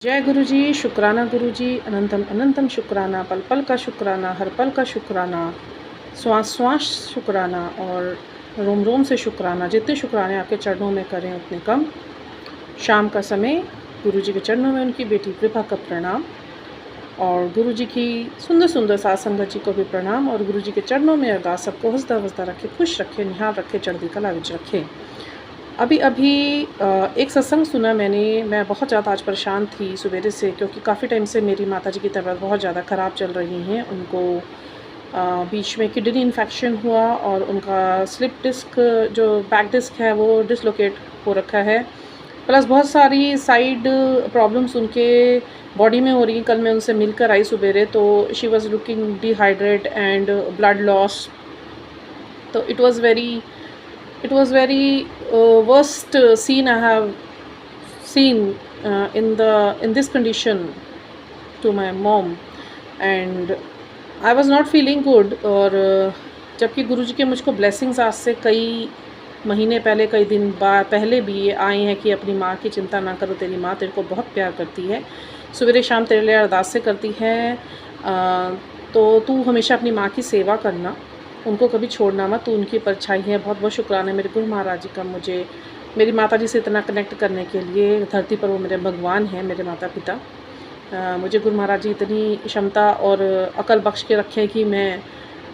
जय गुरु जी, शुक्राना गुरु जी, अनंतम अनंतम शुक्राना, पल पल का शुक्राना, हर पल का शुक्राना, श्वास श्वास शुक्राना और रोम रोम से शुक्राना। जितने शुक्राने आपके चरणों में करें उतने कम। शाम का समय गुरु जी के चरणों में उनकी बेटी कृपा का प्रणाम और गुरु जी की सुंदर सुंदर साथ संगत जी को भी प्रणाम और गुरु जी के चरणों में अरदास सबको हंसता हंसता रखे, खुश रखे, निहाल रखे, चढ़ती कला विच रखे। अभी एक सत्संग सुना मैंने। मैं बहुत ज़्यादा आज परेशान थी सवेरे से, क्योंकि काफ़ी टाइम से मेरी माताजी की तबीयत बहुत ज़्यादा ख़राब चल रही है। उनको बीच में किडनी इन्फेक्शन हुआ और उनका स्लिप डिस्क जो बैक डिस्क है वो डिसलोकेट हो रखा है, प्लस बहुत सारी साइड प्रॉब्लम्स उनके बॉडी में हो रही हैं। कल मैं उनसे मिलकर आई सवेरे, तो she was looking dehydrate and blood loss. तो it was very worst scene I have seen in this condition to my mom, and I was not feeling good। और जबकि गुरुजी के मुझको ब्लेसिंग्स आज से कई महीने पहले, कई दिन पहले भी ये आए हैं कि अपनी माँ की चिंता ना करो, तेरी माँ तेरे को बहुत प्यार करती है, सवेरे शाम तेरे लिए अरदास से करती है, तो तू हमेशा अपनी माँ की सेवा करना, उनको कभी छोड़ना मत, तो उनकी परछाई है। बहुत बहुत शुक्राना मेरे गुरु महाराज जी का, मुझे मेरी माता जी से इतना कनेक्ट करने के लिए। धरती पर वो मेरे भगवान हैं, मेरे माता पिता। मुझे गुरु महाराज जी इतनी क्षमता और अकल बख्श के रखे कि मैं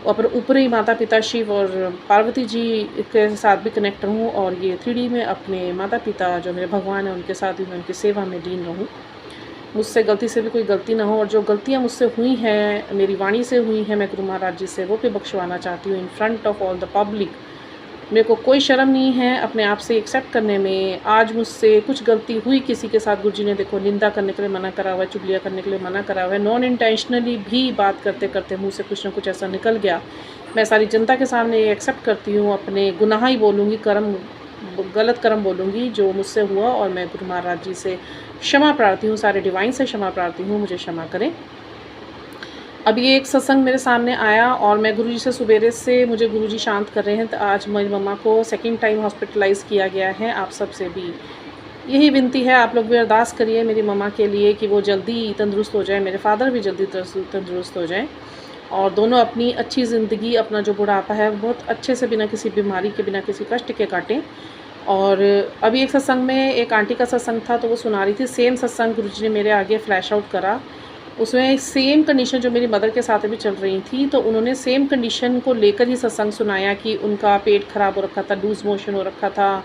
ऊपरी माता पिता शिव और पार्वती जी के साथ भी कनेक्ट रहूँ, और ये 3D में अपने माता पिता जो मेरे भगवान हैं उनके साथ भी मैं उनकी सेवा में लीन रहूँ। मुझसे गलती से भी कोई गलती ना हो, और जो गलतियाँ मुझसे हुई हैं, मेरी वाणी से हुई हैं, मैं गुरु महाराज जी से वो भी बख्शवाना चाहती हूँ in front of all the public. मेरे को कोई शर्म नहीं है अपने आप से एक्सेप्ट करने में। आज मुझसे कुछ गलती हुई किसी के साथ, गुरु जी ने देखो निंदा करने के लिए मना करा हुआ है, चुगलियाँ करने के लिए मना करा हुआ है, नॉन इंटेंशनली भी बात करते करते मुँह से कुछ ना कुछ ऐसा निकल गया। मैं सारी जनता के सामने ये एक्सेप्ट करती हूँ, अपने गुनाह ही बोलूँगी, गलत कर्म बोलूँगी जो मुझसे हुआ, और मैं गुरु महाराज जी से क्षमा प्रार्थी हूँ, सारे डिवाइन से क्षमा प्रार्थी हूँ, मुझे क्षमा करें। अब ये एक सत्संग मेरे सामने आया और मैं गुरुजी से सवेरे से मुझे गुरुजी शांत कर रहे हैं। तो आज मेरी मम्मा को सेकंड टाइम हॉस्पिटलाइज किया गया है। आप सबसे भी यही विनती है, आप लोग भी अरदास करिए मेरी मम्मा के लिए कि वो जल्दी तंदुरुस्त हो जाए, मेरे फादर भी जल्दी तंदुरुस्त हो जाएँ, और दोनों अपनी अच्छी ज़िंदगी, अपना जो बुढ़ापा है बहुत अच्छे से, बिना किसी बीमारी के, बिना किसी कष्ट के काटें। और अभी एक सत्संग में एक आंटी का सत्संग था, तो वो सुना रही थी सेम सत्संग गुरुजी ने मेरे आगे फ्लैश आउट करा। उसमें सेम कंडीशन जो मेरी मदर के साथ भी चल रही थी, तो उन्होंने सेम कंडीशन को लेकर ही सत्संग सुनाया कि उनका पेट ख़राब हो रखा था, लूज़ मोशन हो रखा था,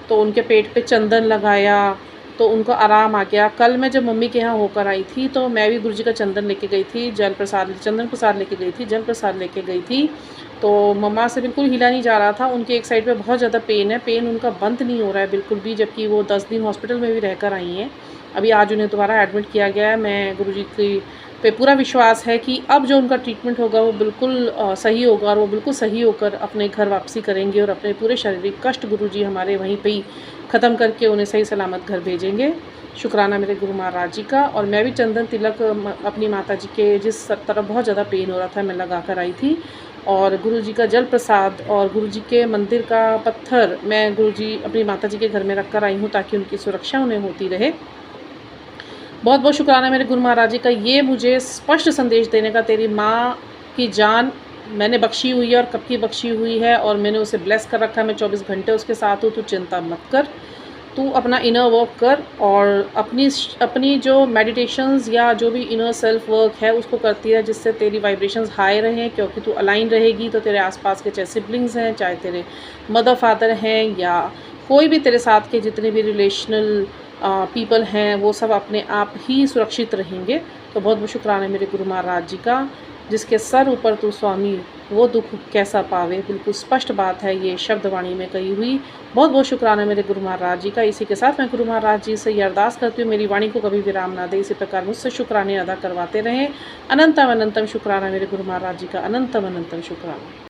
तो उनके पेट पे चंदन लगाया तो उनको आराम आ गया। कल मैं जब मम्मी के यहाँ होकर आई थी, तो मैं भी गुरुजी का चंदन लेके गई थी, चंदन प्रसाद लेके गई थी, जल प्रसाद लेके गई थी। तो मम्मा से बिल्कुल हिला नहीं जा रहा था, उनकी एक साइड पे बहुत ज़्यादा पेन है, पेन उनका बंद नहीं हो रहा है बिल्कुल भी, जबकि वो 10 दिन हॉस्पिटल में भी रहकर आई हैं। अभी आज उन्हें दोबारा एडमिट किया गया है। मैं गुरुजी की पे पूरा विश्वास है कि अब जो उनका ट्रीटमेंट होगा वो बिल्कुल सही होगा, और वो बिल्कुल सही होकर अपने घर वापसी करेंगे, और अपने पूरे शारीरिक कष्ट गुरुजी हमारे वहीं पे ही ख़त्म करके उन्हें सही सलामत घर भेजेंगे। शुक्राना मेरे गुरु महाराज जी का। और मैं भी चंदन तिलक अपनी माता जी के जिस तरफ बहुत ज़्यादा पेन हो रहा था मैं लगा कर आई थी, और गुरुजी का जल प्रसाद और गुरुजी के मंदिर का पत्थर मैं गुरुजी अपनी माता जी के घर में रख कर आई हूँ, ताकि उनकी सुरक्षा उन्हें होती रहे। बहुत बहुत शुक्राना मेरे गुरु महाराज जी का, ये मुझे स्पष्ट संदेश देने का, तेरी माँ की जान मैंने बख्शी हुई है, और कब की बख्शी हुई है, और मैंने उसे ब्लेस कर रखा है, मैं 24 घंटे उसके साथ हूँ, तू चिंता मत कर, तू अपना इनर वर्क कर, और अपनी जो मेडिटेशंस या जो भी इनर सेल्फ वर्क है उसको करती है, जिससे तेरी वाइब्रेशंस हाई रहें, क्योंकि तू अलाइन रहेगी तो तेरे आसपास के चाहे सिबलिंग्स हैं, चाहे तेरे मदर फादर हैं, या कोई भी तेरे साथ के जितने भी रिलेशनल पीपल हैं, वो सब अपने आप ही सुरक्षित रहेंगे। तो बहुत बहुत शुक्राना मेरे गुरु महाराज जी का, जिसके सर ऊपर तू स्वामी वो दुख कैसा पावे, बिल्कुल स्पष्ट बात है ये शब्दवाणी में कही हुई। बहुत बहुत शुक्राना मेरे गुरु महाराज जी का। इसी के साथ मैं गुरु महाराज जी से ये अरदास करती हूँ, मेरी वाणी को कभी विराम ना दे, इसी प्रकार मुझसे शुक्राने अदा करवाते रहें। अनंतम अनंतम शुक्राना मेरे गुरु महाराज जी का, अनंतम अनंतम शुक्राना।